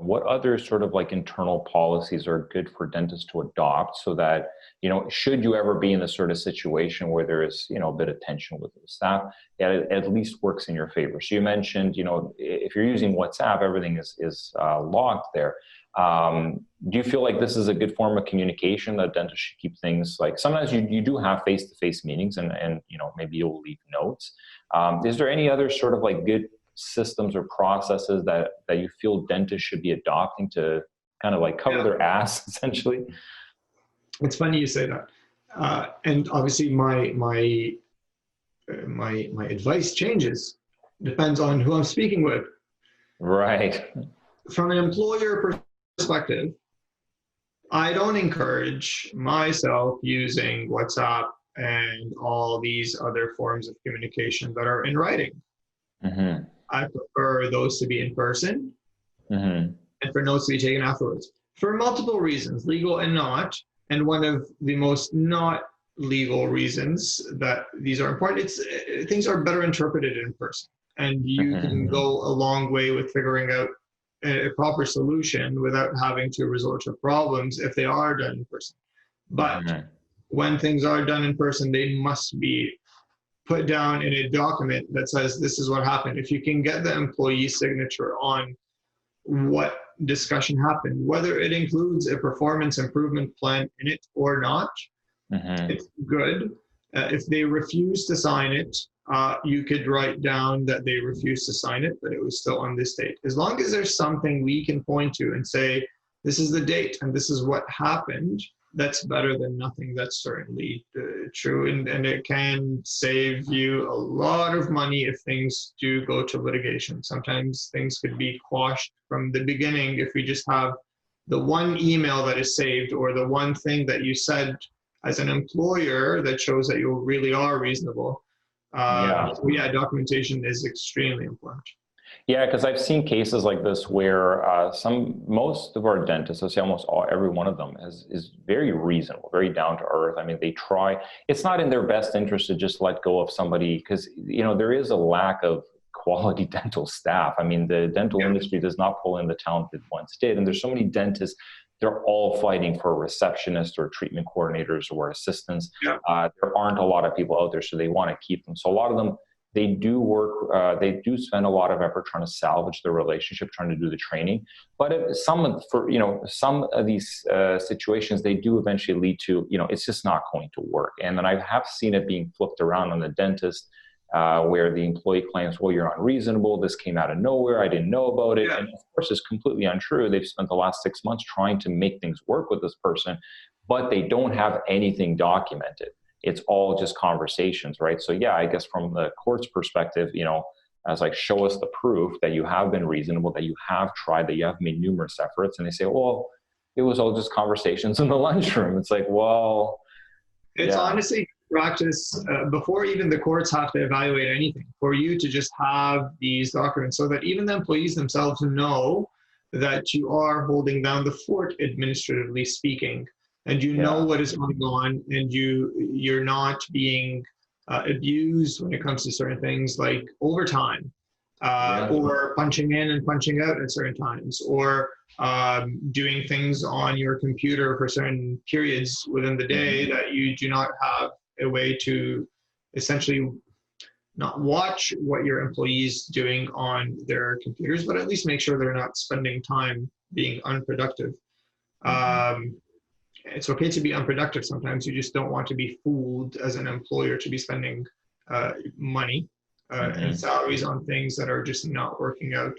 what other sort of like internal policies are good for dentists to adopt so that, should you ever be in this sort of situation where there is, a bit of tension with the staff, it at least works in your favor. So you mentioned, if you're using WhatsApp, everything is logged there. Do you feel like this is a good form of communication that dentists should keep things like, sometimes you do have face-to-face meetings and maybe you'll leave notes. Is there any other sort of like good systems or processes that you feel dentists should be adopting to kind of like cover their ass essentially? It's funny you say that. And obviously my advice changes, depends on who I'm speaking with. Right. From an employer perspective, I don't encourage myself using WhatsApp and all these other forms of communication that are in writing. Mm-hmm. I prefer those to be in person, mm-hmm. and for notes to be taken afterwards for multiple reasons, legal and not. And one of the most not legal reasons that these are important, things are better interpreted in person, and you mm-hmm. can go a long way with figuring out a proper solution without having to resort to problems if they are done in person. But mm-hmm. when things are done in person, they must be put down in a document that says this is what happened. If you can get the employee's signature on what discussion happened, whether it includes a performance improvement plan in it or not, mm-hmm. it's good. If they refuse to sign it, you could write down that they refused to sign it, but it was still on this date. As long as there's something we can point to and say, this is the date and this is what happened, that's better than nothing. That's certainly true. And it can save you a lot of money if things do go to litigation. Sometimes things could be quashed from the beginning if we just have the one email that is saved or the one thing that you said as an employer that shows that you really are reasonable. Documentation is extremely important. Yeah, because I've seen cases like this where most of our dentists, I'd say every one of them is very reasonable, very down to earth. I mean, they try. It's not in their best interest to just let go of somebody because, there is a lack of quality dental staff. I mean, the dental industry does not pull in the talent it once did. And there's so many dentists, they're all fighting for receptionists or treatment coordinators or assistants. There aren't a lot of people out there, so they want to keep them. So a lot of them, they do spend a lot of effort trying to salvage the relationship, trying to do the training. But some of these situations, they do eventually lead to, it's just not going to work. And then I have seen it being flipped around on the dentist, where the employee claims, well, you're unreasonable. This came out of nowhere. I didn't know about it. Yeah. And of course, it's completely untrue. They've spent the last 6 months trying to make things work with this person, but they don't have anything documented. It's all just conversations, right? So yeah, I guess from the court's perspective, as like, show us the proof that you have been reasonable, that you have tried, that you have made numerous efforts. And they say, well, it was all just conversations in the lunchroom. It's like, well, it's honestly practice before even the courts have to evaluate anything, for you to just have these documents so that even the employees themselves know that you are holding down the fort administratively speaking. And you know what is going on, and you're not being abused when it comes to certain things like overtime, or punching in and punching out at certain times, or doing things on your computer for certain periods within the day that you do not have a way to essentially not watch what your employees doing on their computers, but at least make sure they're not spending time being unproductive. It's okay to be unproductive sometimes. You just don't want to be fooled as an employer to be spending money and salaries on things that are just not working out